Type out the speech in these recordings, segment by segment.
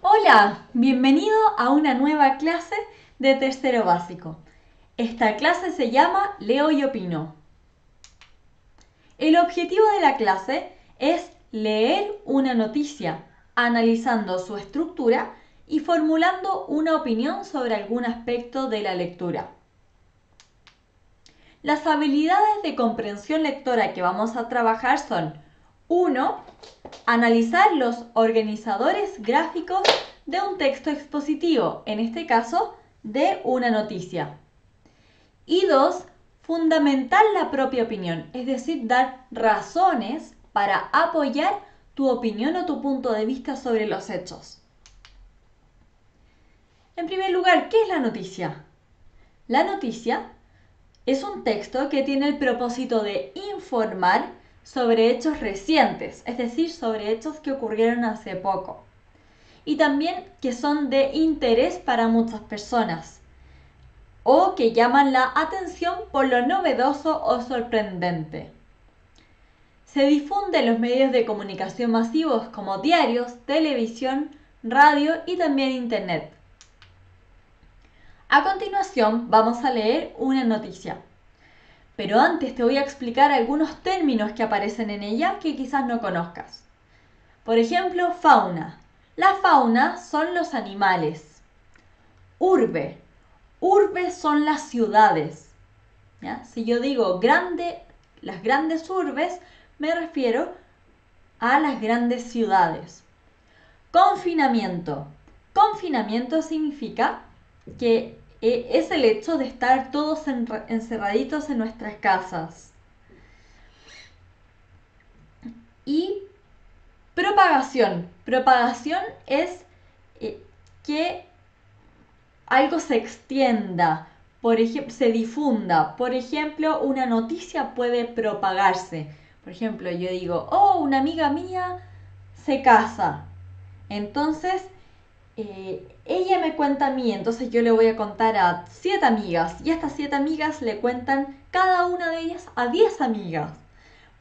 Hola, bienvenido a una nueva clase de tercero básico. Esta clase se llama Leo y Opino. El objetivo de la clase es leer una noticia, analizando su estructura y formulando una opinión sobre algún aspecto de la lectura. Las habilidades de comprensión lectora que vamos a trabajar son 1. Analizar los organizadores gráficos de un texto expositivo, en este caso, de una noticia. Y 2. Fundamentar la propia opinión, es decir, dar razones para apoyar tu opinión o tu punto de vista sobre los hechos. En primer lugar, ¿qué es la noticia? La noticia es un texto que tiene el propósito de informar sobre hechos recientes, es decir, sobre hechos que ocurrieron hace poco. Y también que son de interés para muchas personas o que llaman la atención por lo novedoso o sorprendente. Se difunde en los medios de comunicación masivos como diarios, televisión, radio y también internet. A continuación vamos a leer una noticia. Pero antes te voy a explicar algunos términos que aparecen en ella que quizás no conozcas. Por ejemplo, fauna. La fauna son los animales. Urbe. Urbe son las ciudades. ¿Ya? Si yo digo las grandes urbes, me refiero a las grandes ciudades. Confinamiento. Confinamiento significa que es el hecho de estar todos encerraditos en nuestras casas. Y propagación. Propagación es que algo se extienda, por ejemplo, se difunda. Por ejemplo, una noticia puede propagarse. Por ejemplo, yo digo, oh, una amiga mía se casa. Entonces, ella me cuenta a mí, entonces yo le voy a contar a 7 amigas y estas 7 amigas le cuentan cada una de ellas a 10 amigas.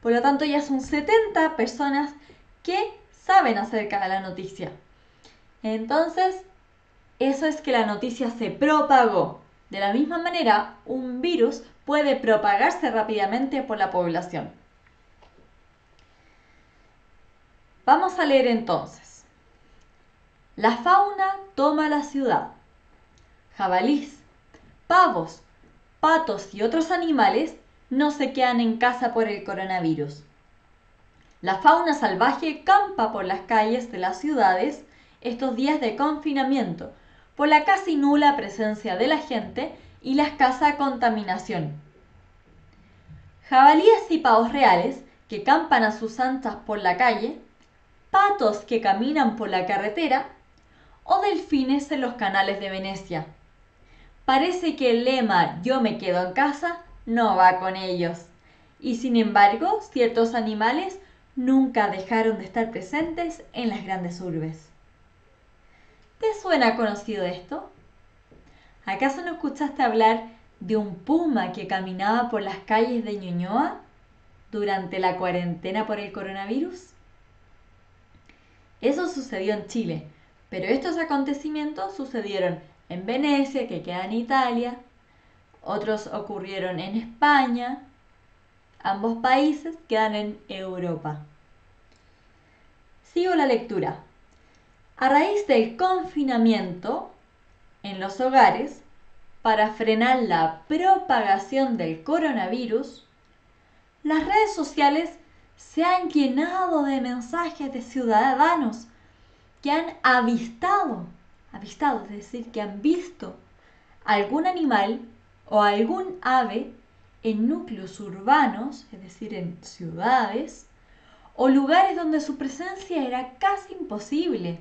Por lo tanto, ya son 70 personas que saben acerca de la noticia. Entonces, eso es que la noticia se propagó. De la misma manera, un virus puede propagarse rápidamente por la población. Vamos a leer entonces. La fauna toma la ciudad. Jabalís, pavos, patos y otros animales no se quedan en casa por el coronavirus. La fauna salvaje campa por las calles de las ciudades estos días de confinamiento, por la casi nula presencia de la gente y la escasa contaminación. Jabalíes y pavos reales que campan a sus anchas por la calle, patos que caminan por la carretera o delfines en los canales de Venecia. Parece que el lema "yo me quedo en casa" no va con ellos. Y sin embargo, ciertos animales nunca dejaron de estar presentes en las grandes urbes. ¿Te suena conocido esto? ¿Acaso no escuchaste hablar de un puma que caminaba por las calles de Ñuñoa durante la cuarentena por el coronavirus? Eso sucedió en Chile, pero estos acontecimientos sucedieron en Venecia, que queda en Italia, otros ocurrieron en España, ambos países quedan en Europa. Sigo la lectura. A raíz del confinamiento en los hogares, para frenar la propagación del coronavirus, las redes sociales se han llenado de mensajes de ciudadanos que han avistado, es decir, que han visto algún animal o algún ave en núcleos urbanos, es decir, en ciudades, o lugares donde su presencia era casi imposible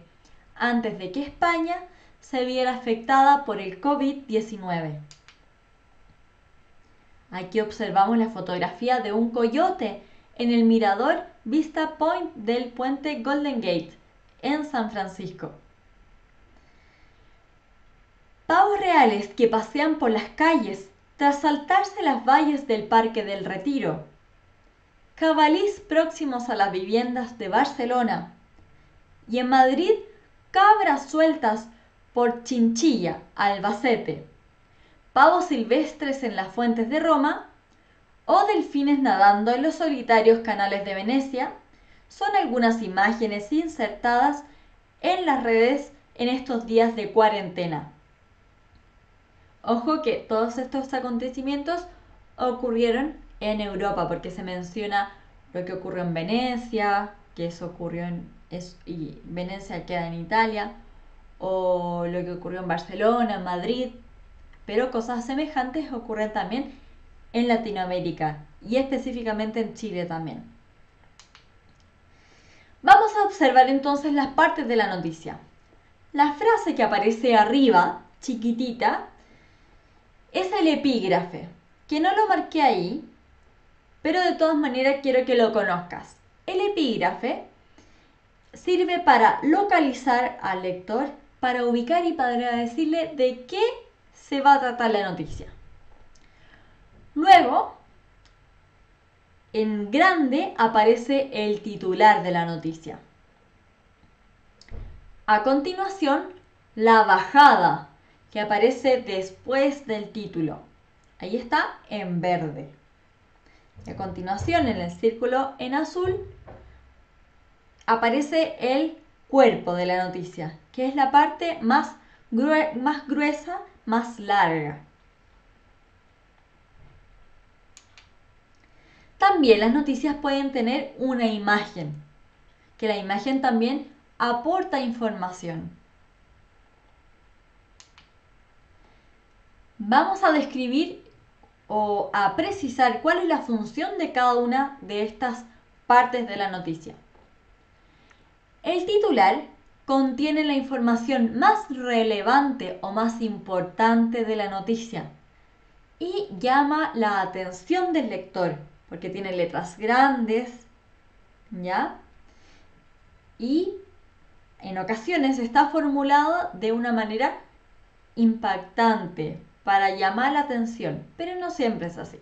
antes de que España se viera afectada por el COVID-19. Aquí observamos la fotografía de un coyote en el mirador Vista Point del puente Golden Gate en San Francisco. Pavos reales que pasean por las calles tras saltarse las vallas del Parque del Retiro. Jabalís próximos a las viviendas de Barcelona. Y en Madrid, cabras sueltas por Chinchilla, Albacete, pavos silvestres en las fuentes de Roma o delfines nadando en los solitarios canales de Venecia son algunas imágenes insertadas en las redes en estos días de cuarentena. Ojo que todos estos acontecimientos ocurrieron en Europa, porque se menciona lo que ocurrió en Venecia, que eso ocurrió y Venecia queda en Italia, o lo que ocurrió en Barcelona, en Madrid, pero cosas semejantes ocurren también en Latinoamérica y específicamente en Chile también. Vamos a observar entonces las partes de la noticia. La frase que aparece arriba, chiquitita, es el epígrafe, que no lo marqué ahí, pero de todas maneras quiero que lo conozcas. El epígrafe sirve para localizar al lector, para ubicar y para decirle de qué se va a tratar la noticia. Luego, en grande aparece el titular de la noticia. A continuación, la bajada, que aparece después del título. Ahí está en verde. Y a continuación, en el círculo en azul, aparece el cuerpo de la noticia, que es la parte más gruesa, más larga. También las noticias pueden tener una imagen, que la imagen también aporta información. Vamos a describir o a precisar cuál es la función de cada una de estas partes de la noticia. El titular contiene la información más relevante o más importante de la noticia y llama la atención del lector, porque tiene letras grandes, ¿ya? Y en ocasiones está formulado de una manera impactante para llamar la atención, pero no siempre es así.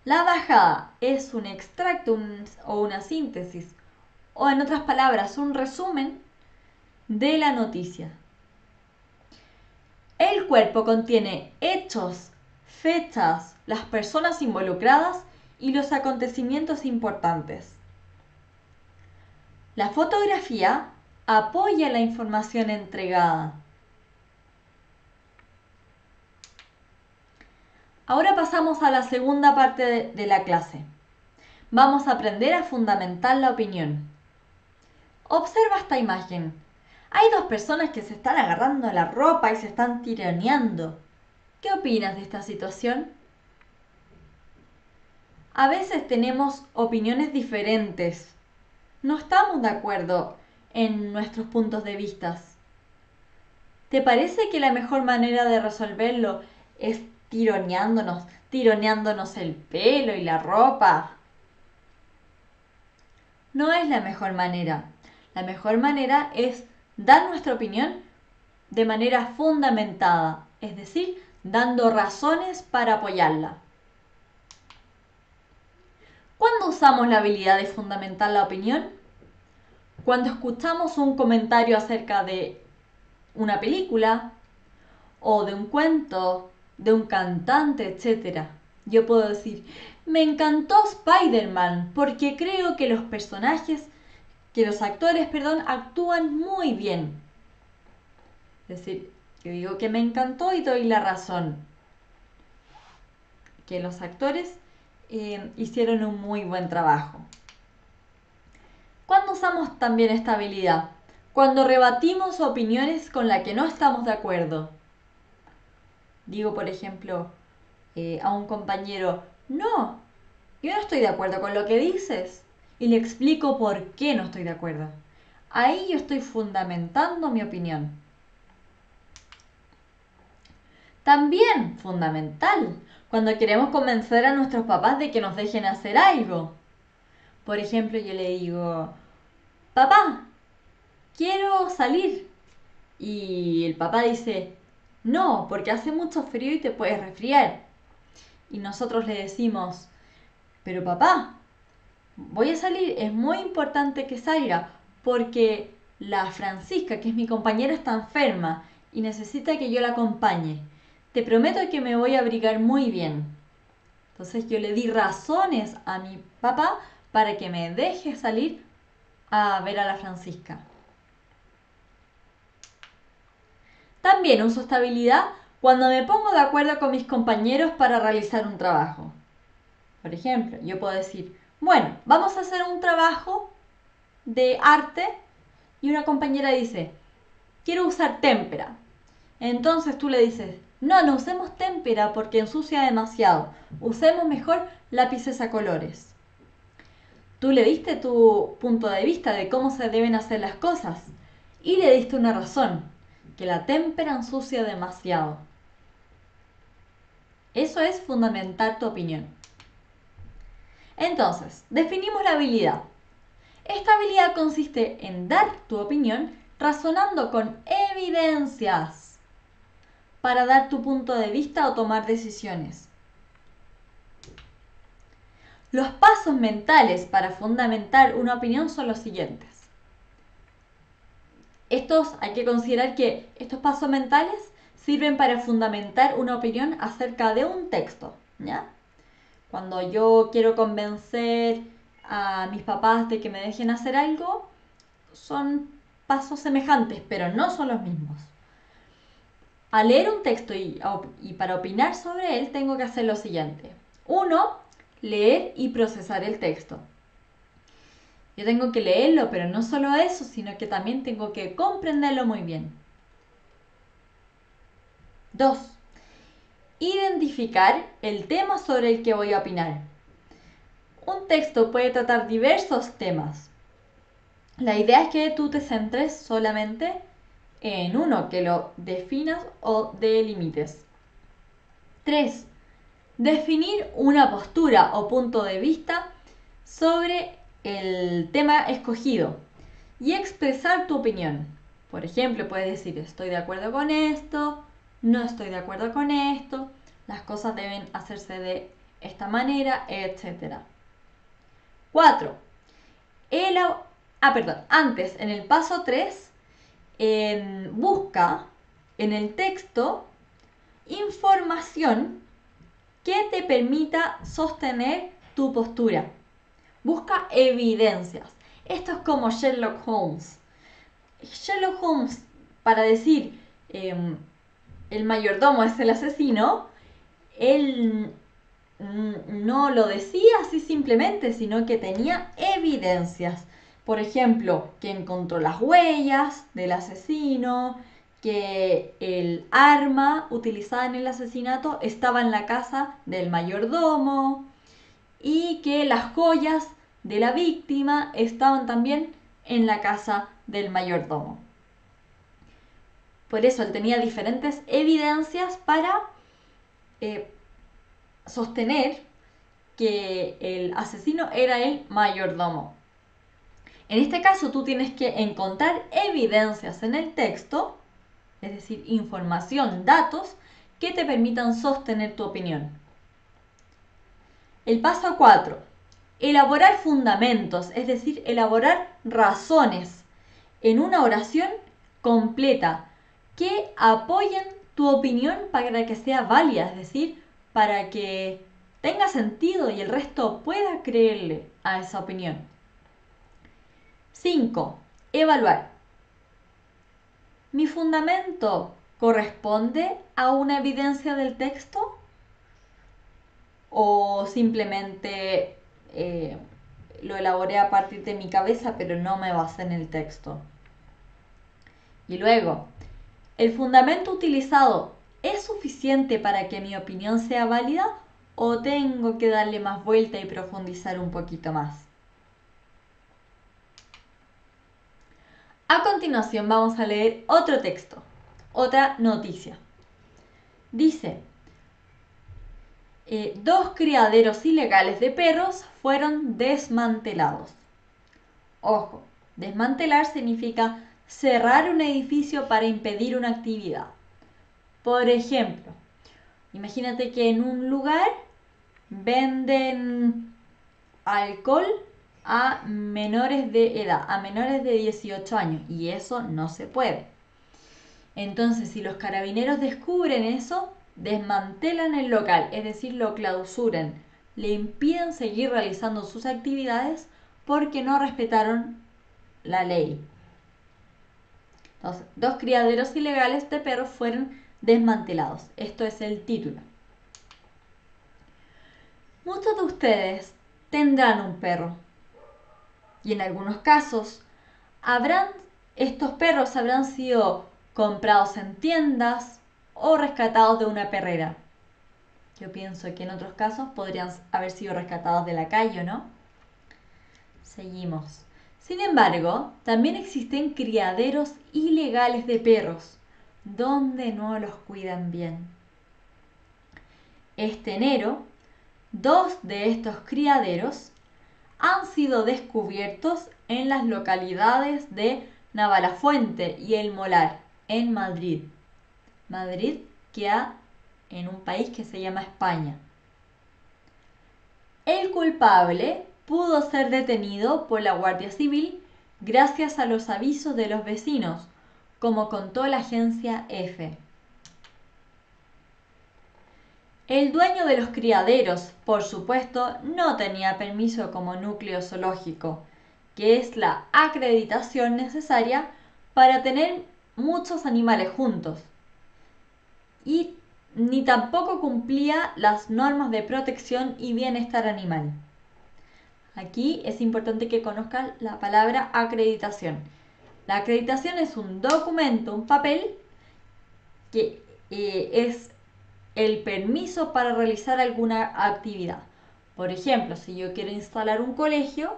La bajada es un extracto o una síntesis, o en otras palabras, un resumen de la noticia. El cuerpo contiene hechos, fechas, las personas involucradas y los acontecimientos importantes. La fotografía apoya la información entregada. Ahora pasamos a la segunda parte de la clase. Vamos a aprender a fundamentar la opinión. Observa esta imagen. Hay dos personas que se están agarrando la ropa y se están tironeando. ¿Qué opinas de esta situación? A veces tenemos opiniones diferentes. No estamos de acuerdo en nuestros puntos de vista. ¿Te parece que la mejor manera de resolverlo es tironeándonos el pelo y la ropa? No es la mejor manera. La mejor manera es dar nuestra opinión de manera fundamentada, es decir, dando razones para apoyarla. ¿Cuándo usamos la habilidad de fundamentar la opinión? Cuando escuchamos un comentario acerca de una película o de un cuento, de un cantante, etc. Yo puedo decir, me encantó Spider-Man porque creo que los actores, actúan muy bien. Es decir, yo digo que me encantó y doy la razón. Que los actores hicieron un muy buen trabajo. ¿Cuándo usamos también esta habilidad? Cuando rebatimos opiniones con las que no estamos de acuerdo. Digo, por ejemplo, a un compañero, no, yo no estoy de acuerdo con lo que dices. Y le explico por qué no estoy de acuerdo. Ahí yo estoy fundamentando mi opinión. También fundamental, cuando queremos convencer a nuestros papás de que nos dejen hacer algo. Por ejemplo, yo le digo, papá, quiero salir. Y el papá dice, no, porque hace mucho frío y te puedes resfriar. Y nosotros le decimos, pero papá, voy a salir, es muy importante que salga, porque la Francisca, que es mi compañera, está enferma y necesita que yo la acompañe. Te prometo que me voy a abrigar muy bien. Entonces yo le di razones a mi papá para que me deje salir a ver a la Francisca. También uso esta habilidad cuando me pongo de acuerdo con mis compañeros para realizar un trabajo. Por ejemplo, yo puedo decir, bueno, vamos a hacer un trabajo de arte y una compañera dice, quiero usar témpera. Entonces tú le dices, no usemos témpera porque ensucia demasiado. Usemos mejor lápices a colores. Tú le diste tu punto de vista de cómo se deben hacer las cosas y le diste una razón, que la témpera ensucia demasiado. Eso es fundamentar tu opinión. Entonces, definimos la habilidad. Esta habilidad consiste en dar tu opinión razonando con evidencias para dar tu punto de vista o tomar decisiones. Los pasos mentales para fundamentar una opinión son los siguientes. Hay que considerar que estos pasos mentales sirven para fundamentar una opinión acerca de un texto, ¿ya? Cuando yo quiero convencer a mis papás de que me dejen hacer algo, son pasos semejantes, pero no son los mismos. Al leer un texto y para opinar sobre él, tengo que hacer lo siguiente. 1. Leer y procesar el texto. Yo tengo que leerlo, pero no solo eso, sino que también tengo que comprenderlo muy bien. 2. Identificar el tema sobre el que voy a opinar. Un texto puede tratar diversos temas. La idea es que tú te centres solamente en uno, que lo definas o delimites. 3. Definir una postura o punto de vista sobre el tema escogido y expresar tu opinión. Por ejemplo, puedes decir, estoy de acuerdo con esto, no estoy de acuerdo con esto, las cosas deben hacerse de esta manera, etc. 4. Antes, en el paso 3, busca en el texto información que te permita sostener tu postura. Busca evidencias. Esto es como Sherlock Holmes. Sherlock Holmes, para decir el mayordomo es el asesino, él no lo decía así simplemente, sino que tenía evidencias. Por ejemplo, que encontró las huellas del asesino, que el arma utilizada en el asesinato estaba en la casa del mayordomo y que las joyas de la víctima estaban también en la casa del mayordomo. Por eso él tenía diferentes evidencias para sostener que el asesino era el mayordomo. En este caso tú tienes que encontrar evidencias en el texto, es decir, información, datos, que te permitan sostener tu opinión. El paso 4. Elaborar fundamentos, es decir, elaborar razones en una oración completa que apoyen tu opinión para que sea válida, es decir, para que tenga sentido y el resto pueda creerle a esa opinión. 5. Evaluar. ¿Mi fundamento corresponde a una evidencia del texto? ¿O simplemente lo elaboré a partir de mi cabeza pero no me basé en el texto? Y luego, ¿el fundamento utilizado es suficiente para que mi opinión sea válida o tengo que darle más vuelta y profundizar un poquito más? A continuación vamos a leer otro texto, otra noticia. Dice, 2 criaderos ilegales de perros fueron desmantelados. Ojo, desmantelar significa cerrar un edificio para impedir una actividad. Por ejemplo, imagínate que en un lugar venden alcohol a menores de edad, a menores de 18 años, y eso no se puede. Entonces, si los carabineros descubren eso, desmantelan el local, es decir, lo clausuran, le impiden seguir realizando sus actividades porque no respetaron la ley. Entonces, 2 criaderos ilegales de perros fueron desmantelados. Esto es el título. Muchos de ustedes tendrán un perro y en algunos casos estos perros habrán sido comprados en tiendas o rescatados de una perrera. Yo pienso que en otros casos podrían haber sido rescatados de la calle, ¿no? Seguimos. Sin embargo, también existen criaderos ilegales de perros, donde no los cuidan bien. Este enero, 2 de estos criaderos han sido descubiertos en las localidades de Navalafuente y El Molar, en Madrid. Madrid queda en un país que se llama España. El culpable pudo ser detenido por la Guardia Civil gracias a los avisos de los vecinos, como contó la agencia EFE. El dueño de los criaderos, por supuesto, no tenía permiso como núcleo zoológico, que es la acreditación necesaria para tener muchos animales juntos. Y ni tampoco cumplía las normas de protección y bienestar animal. Aquí es importante que conozcan la palabra acreditación. La acreditación es un documento, un papel, que es el permiso para realizar alguna actividad. Por ejemplo, si yo quiero instalar un colegio,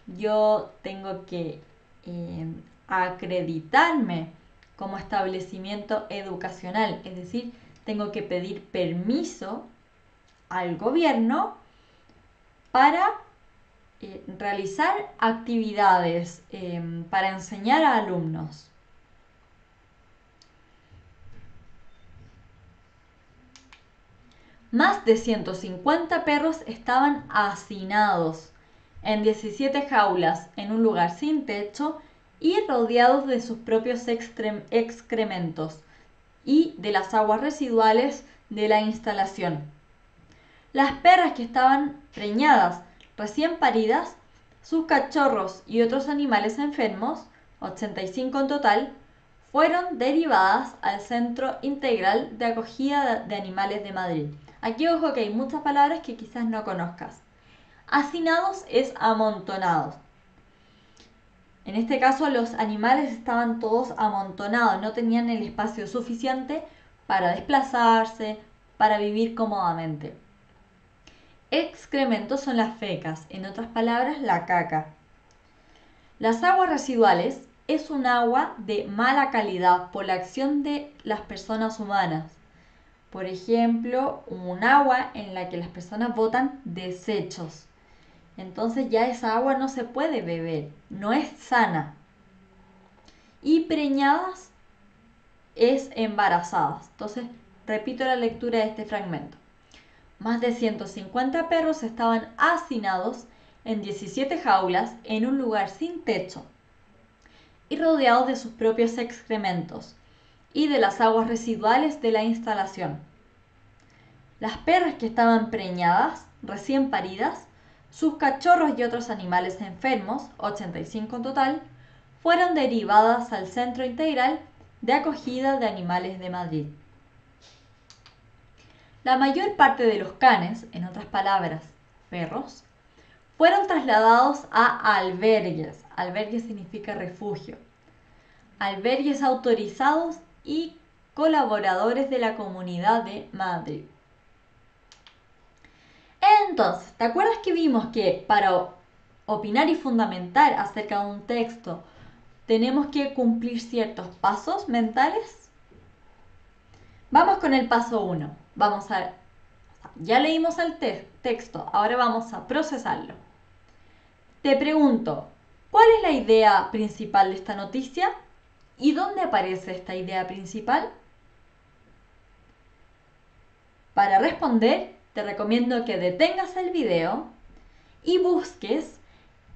yo tengo que acreditarme como establecimiento educacional, es decir, tengo que pedir permiso al gobierno para realizar actividades para enseñar a alumnos. Más de 150 perros estaban hacinados en 17 jaulas en un lugar sin techo y rodeados de sus propios excrementos y de las aguas residuales de la instalación. Las perras que estaban preñadas, recién paridas, sus cachorros y otros animales enfermos, 85 en total, fueron derivadas al Centro Integral de Acogida de Animales de Madrid. Aquí ojo que hay muchas palabras que quizás no conozcas. Hacinados es amontonados. En este caso los animales estaban todos amontonados, no tenían el espacio suficiente para desplazarse, para vivir cómodamente. Excrementos son las fecas, en otras palabras la caca. Las aguas residuales es un agua de mala calidad por la acción de las personas humanas. Por ejemplo, un agua en la que las personas botan desechos. Entonces ya esa agua no se puede beber, no es sana. Y preñadas es embarazadas. Entonces, repito la lectura de este fragmento. Más de 150 perros estaban hacinados en 17 jaulas en un lugar sin techo y rodeados de sus propios excrementos y de las aguas residuales de la instalación. Las perras que estaban preñadas, recién paridas, sus cachorros y otros animales enfermos, 85 en total, fueron derivadas al Centro Integral de Acogida de Animales de Madrid. La mayor parte de los canes, en otras palabras, perros, fueron trasladados a albergues. Albergue significa refugio. Albergues autorizados y colaboradores de la Comunidad de Madrid. Entonces, ¿te acuerdas que vimos que para opinar y fundamentar acerca de un texto tenemos que cumplir ciertos pasos mentales? Vamos con el paso 1. Ya leímos el texto, ahora vamos a procesarlo. Te pregunto, ¿cuál es la idea principal de esta noticia? ¿Y dónde aparece esta idea principal? Para responder, te recomiendo que detengas el video y busques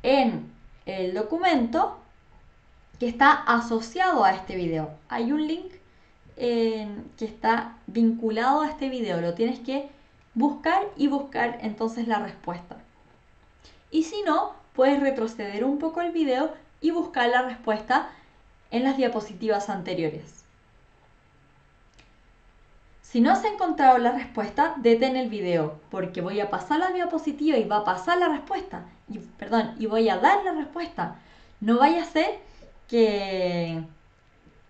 en el documento que está asociado a este video. Hay un link que está vinculado a este video. Lo tienes que buscar y buscar entonces la respuesta. Y si no, puedes retroceder un poco el video y buscar la respuesta en las diapositivas anteriores. Si no has encontrado la respuesta, detén el video, porque voy a pasar la diapositiva y va a pasar la respuesta. Y voy a dar la respuesta. No vaya a ser que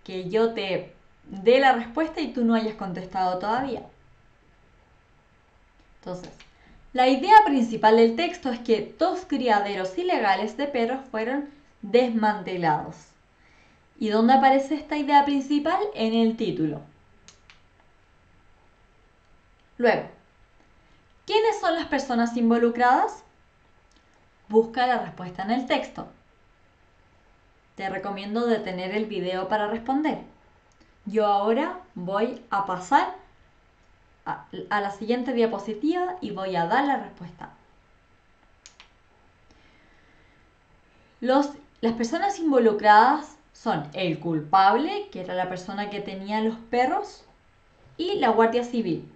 yo te dé la respuesta y tú no hayas contestado todavía. Entonces, la idea principal del texto es que 2 criaderos ilegales de perros fueron desmantelados. ¿Y dónde aparece esta idea principal? En el título. Luego, ¿quiénes son las personas involucradas? Busca la respuesta en el texto. Te recomiendo detener el video para responder. Yo ahora voy a pasar a la siguiente diapositiva y voy a dar la respuesta. Las personas involucradas son el culpable, que era la persona que tenía los perros, y la Guardia Civil,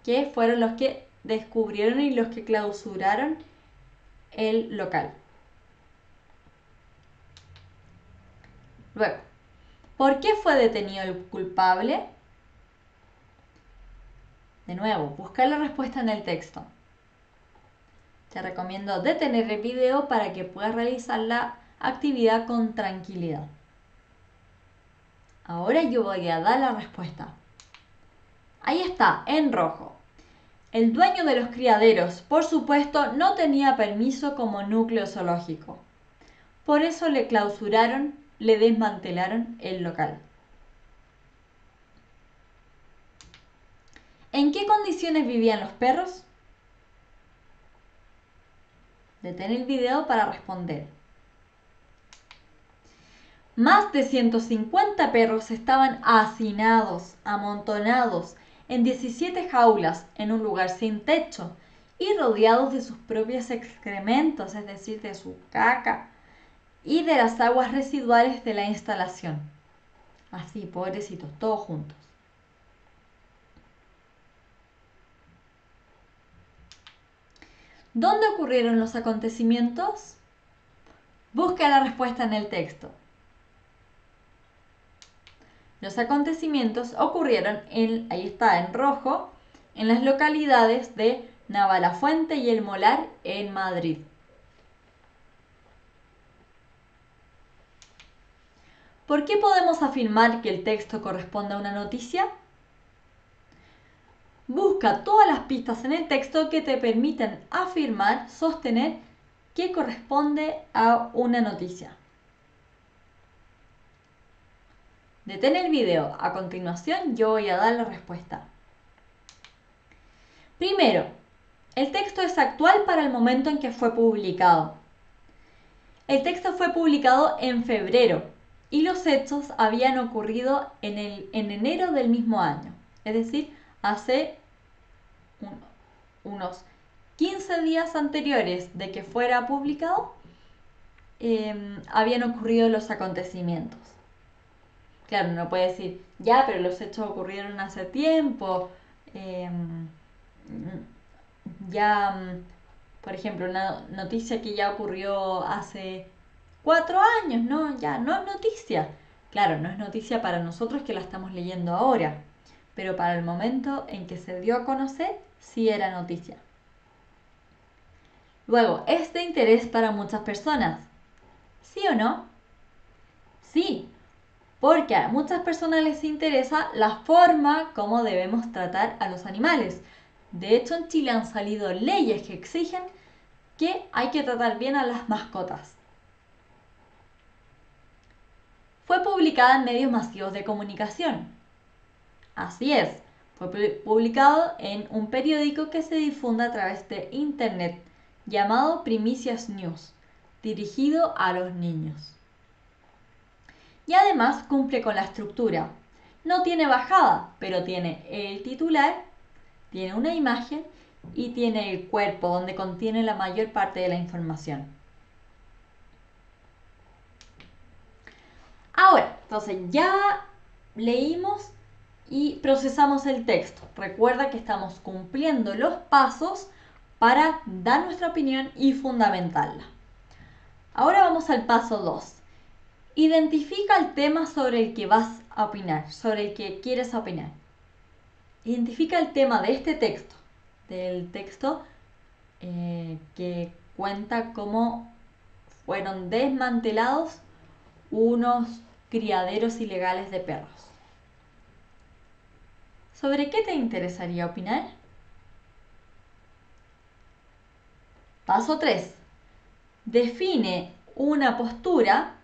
que fueron los que descubrieron y los que clausuraron el local. Luego, ¿por qué fue detenido el culpable? De nuevo, buscar la respuesta en el texto. Te recomiendo detener el video para que puedas realizar la actividad con tranquilidad. Ahora yo voy a dar la respuesta. Ahí está, en rojo. El dueño de los criaderos, por supuesto, no tenía permiso como núcleo zoológico. Por eso le clausuraron, le desmantelaron el local. ¿En qué condiciones vivían los perros? Detén el video para responder. Más de 150 perros estaban hacinados, amontonados en 17 jaulas en un lugar sin techo y rodeados de sus propios excrementos, es decir, de su caca y de las aguas residuales de la instalación. Así, pobrecitos, todos juntos. ¿Dónde ocurrieron los acontecimientos? Busca la respuesta en el texto. Los acontecimientos ocurrieron ahí está, en rojo, en las localidades de Navalafuente y El Molar, en Madrid. ¿Por qué podemos afirmar que el texto corresponde a una noticia? Busca todas las pistas en el texto que te permiten afirmar, sostener que corresponde a una noticia. Detén el video. A continuación yo voy a dar la respuesta. Primero, el texto es actual para el momento en que fue publicado. El texto fue publicado en febrero y los hechos habían ocurrido en enero del mismo año. Es decir, hace unos 15 días anteriores de que fuera publicado, habían ocurrido los acontecimientos. Claro, uno puede decir, ya, pero los hechos ocurrieron hace tiempo. Por ejemplo, una noticia que ya ocurrió hace 4 años, ¿no? Ya no es noticia. Claro, no es noticia para nosotros que la estamos leyendo ahora, pero para el momento en que se dio a conocer, sí era noticia. Luego, ¿es de interés para muchas personas? ¿Sí o no? Sí, porque a muchas personas les interesa la forma como debemos tratar a los animales. De hecho, en Chile han salido leyes que exigen que hay que tratar bien a las mascotas. Fue publicada en medios masivos de comunicación. Así es, fue publicado en un periódico que se difunde a través de Internet llamado Primicias News, dirigido a los niños. Y además cumple con la estructura. No tiene bajada, pero tiene el titular, tiene una imagen y tiene el cuerpo donde contiene la mayor parte de la información. Ahora, entonces ya leímos y procesamos el texto. Recuerda que estamos cumpliendo los pasos para dar nuestra opinión y fundamentarla. Ahora vamos al paso 2. Identifica el tema sobre el que vas a opinar, sobre el que quieres opinar. Identifica el tema de este texto, del texto que cuenta cómo fueron desmantelados unos criaderos ilegales de perros. ¿Sobre qué te interesaría opinar? Paso 3. Define una postura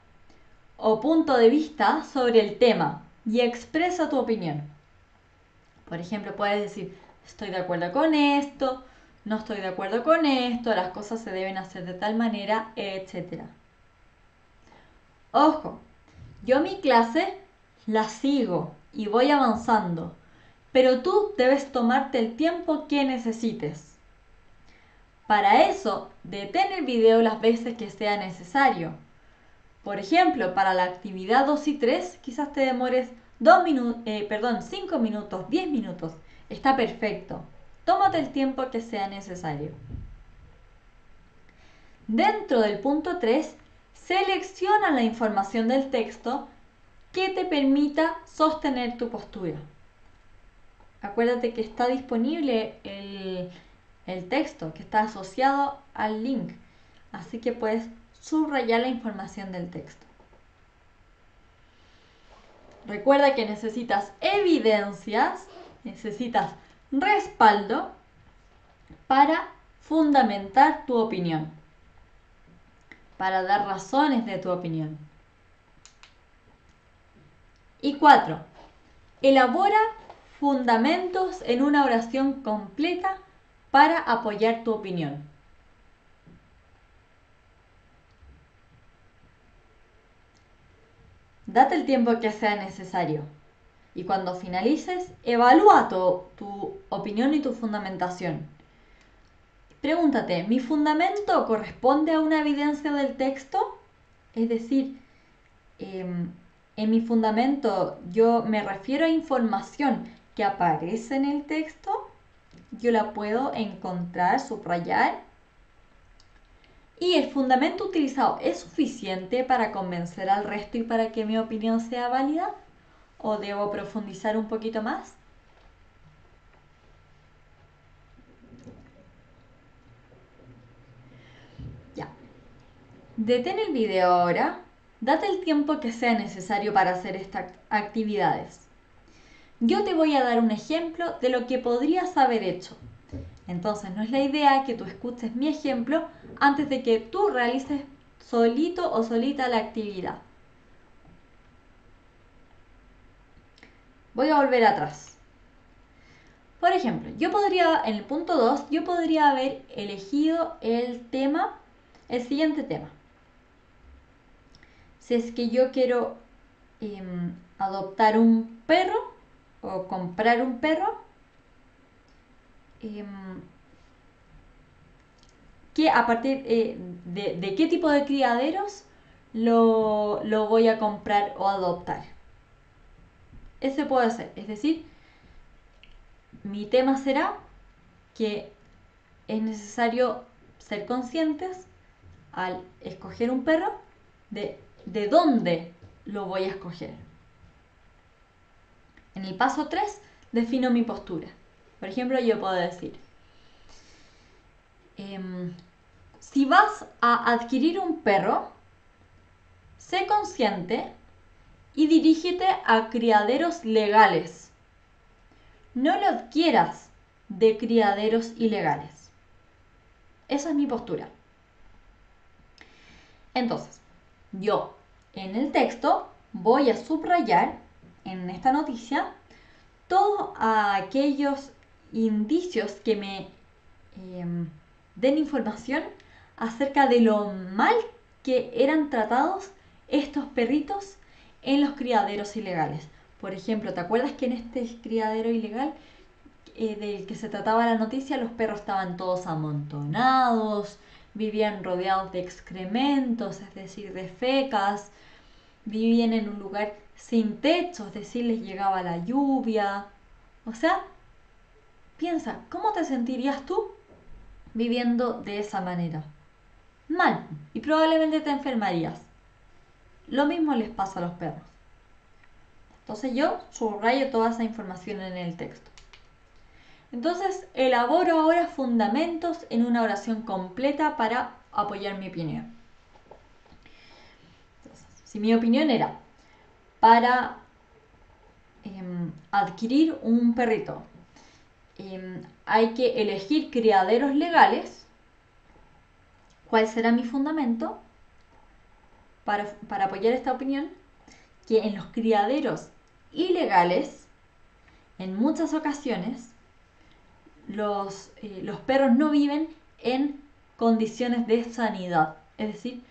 o punto de vista sobre el tema y expresa tu opinión. Por ejemplo, puedes decir, estoy de acuerdo con esto, no estoy de acuerdo con esto, las cosas se deben hacer de tal manera, etc. Ojo, yo mi clase la sigo y voy avanzando, pero tú debes tomarte el tiempo que necesites. Para eso, detén el video las veces que sea necesario. Por ejemplo, para la actividad 2 y 3, quizás te demores 5 minutos, 10 minutos. Está perfecto. Tómate el tiempo que sea necesario. Dentro del punto 3, selecciona la información del texto que te permita sostener tu postura. Acuérdate que está disponible el texto, que está asociado al link. Así que puedes subrayar la información del texto. Recuerda que necesitas evidencias, necesitas respaldo para fundamentar tu opinión, para dar razones de tu opinión. Y 4. Elabora fundamentos en una oración completa para apoyar tu opinión. Date el tiempo que sea necesario. Y cuando finalices, evalúa tu opinión y tu fundamentación. Pregúntate, ¿mi fundamento corresponde a una evidencia del texto? Es decir, en mi fundamento yo me refiero a información que aparece en el texto, yo la puedo encontrar, subrayar. ¿Y el fundamento utilizado es suficiente para convencer al resto y para que mi opinión sea válida? ¿O debo profundizar un poquito más? Ya. Detén el video ahora. Date el tiempo que sea necesario para hacer estas actividades. Yo te voy a dar un ejemplo de lo que podrías haber hecho. Entonces no es la idea que tú escuches mi ejemplo antes de que tú realices solito o solita la actividad. Voy a volver atrás. Por ejemplo, en el punto 2, yo podría haber elegido el siguiente tema. Si es que yo quiero adoptar un perro o comprar un perro, a partir de qué tipo de criaderos lo voy a comprar o adoptar. Ese puede ser. Es decir, mi tema será que es necesario ser conscientes al escoger un perro de dónde lo voy a escoger. En el paso 3 defino mi postura. Por ejemplo, yo puedo decir, si vas a adquirir un perro, sé consciente y dirígete a criaderos legales. No lo adquieras de criaderos ilegales. Esa es mi postura. Entonces, yo en el texto voy a subrayar en esta noticia todos aquellos indicios que me den información acerca de lo mal que eran tratados estos perritos en los criaderos ilegales. Por ejemplo, ¿te acuerdas que en este criadero ilegal del que se trataba la noticia, los perros estaban todos amontonados, vivían rodeados de excrementos, es decir, de fecas, vivían en un lugar sin techo, es decir, les llegaba la lluvia. O sea, piensa, ¿cómo te sentirías tú viviendo de esa manera? Mal, y probablemente te enfermarías. Lo mismo les pasa a los perros. Entonces yo subrayo toda esa información en el texto. Entonces elaboro ahora fundamentos en una oración completa para apoyar mi opinión. Entonces, si mi opinión era para adquirir un perrito, hay que elegir criaderos legales, ¿cuál será mi fundamento para apoyar esta opinión? Que en los criaderos ilegales, en muchas ocasiones, los perros no viven en condiciones de sanidad, es decir,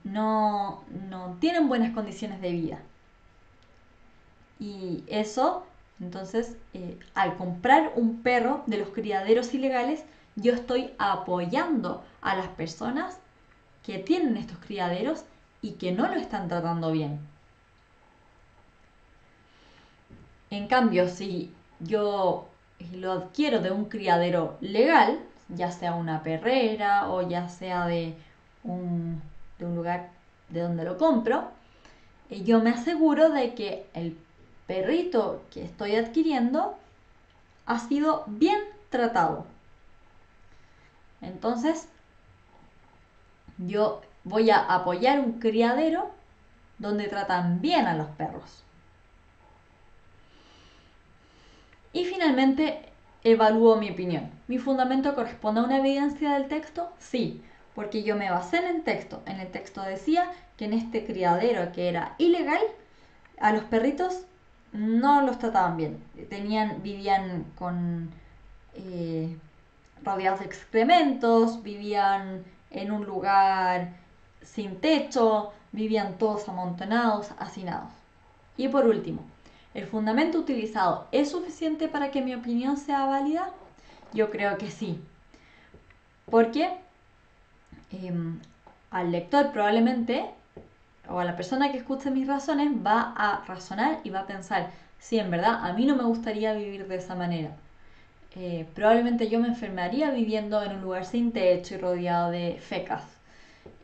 no tienen buenas condiciones de vida. Y eso, entonces, al comprar un perro de los criaderos ilegales, yo estoy apoyando a las personas que tienen estos criaderos y que no lo están tratando bien. En cambio, si yo lo adquiero de un criadero legal, ya sea una perrera o ya sea de un lugar de donde lo compro, yo me aseguro de que el perrito que estoy adquiriendo ha sido bien tratado. Entonces, yo voy a apoyar un criadero donde tratan bien a los perros. Y finalmente, evalúo mi opinión. ¿Mi fundamento corresponde a una evidencia del texto? Sí, porque yo me basé en el texto. En el texto decía que en este criadero que era ilegal, a los perritos no los trataban bien. Vivían con rodeados de excrementos, vivían en un lugar sin techo, vivían todos amontonados, hacinados. Y por último, ¿el fundamento utilizado es suficiente para que mi opinión sea válida? Yo creo que sí. Porque al lector probablemente, o a la persona que escuche mis razones, va a razonar y va a pensar, sí, en verdad, a mí no me gustaría vivir de esa manera. Probablemente yo me enfermaría viviendo en un lugar sin techo y rodeado de fecas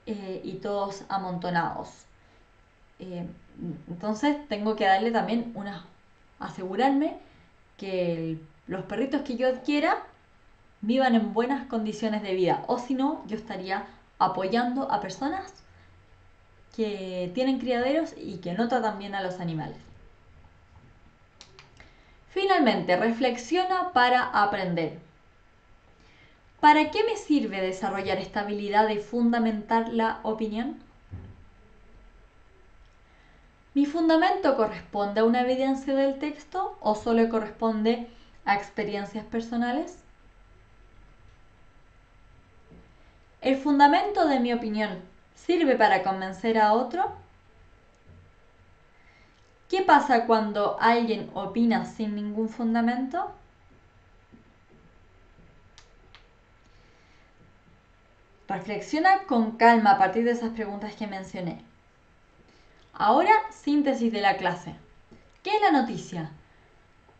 y todos amontonados. Entonces tengo que darle también asegurarme que los perritos que yo adquiera vivan en buenas condiciones de vida, o si no, yo estaría apoyando a personas que tienen criaderos y que no tratan bien a los animales. Finalmente, reflexiona para aprender. ¿Para qué me sirve desarrollar esta habilidad de fundamentar la opinión? ¿Mi fundamento corresponde a una evidencia del texto o solo corresponde a experiencias personales? ¿El fundamento de mi opinión sirve para convencer a otro? ¿Qué pasa cuando alguien opina sin ningún fundamento? Reflexiona con calma a partir de esas preguntas que mencioné. Ahora, síntesis de la clase. ¿Qué es la noticia?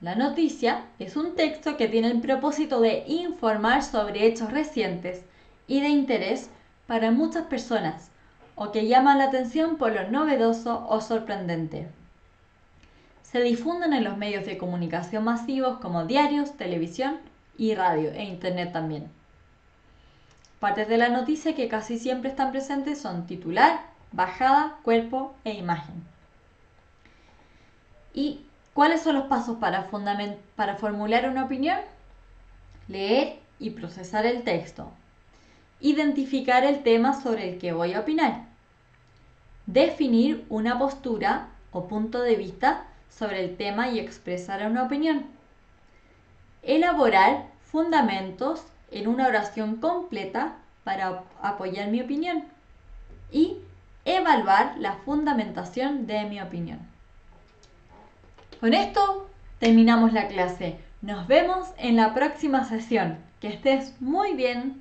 La noticia es un texto que tiene el propósito de informar sobre hechos recientes y de interés para muchas personas o que llaman la atención por lo novedoso o sorprendente. Se difunden en los medios de comunicación masivos como diarios, televisión y radio e internet también. Partes de la noticia que casi siempre están presentes son titular, bajada, cuerpo e imagen. ¿Y cuáles son los pasos para formular una opinión? Leer y procesar el texto. Identificar el tema sobre el que voy a opinar. Definir una postura o punto de vista sobre el tema y expresar una opinión. Elaborar fundamentos en una oración completa para apoyar mi opinión. Y evaluar la fundamentación de mi opinión. Con esto terminamos la clase. Nos vemos en la próxima sesión. Que estés muy bien.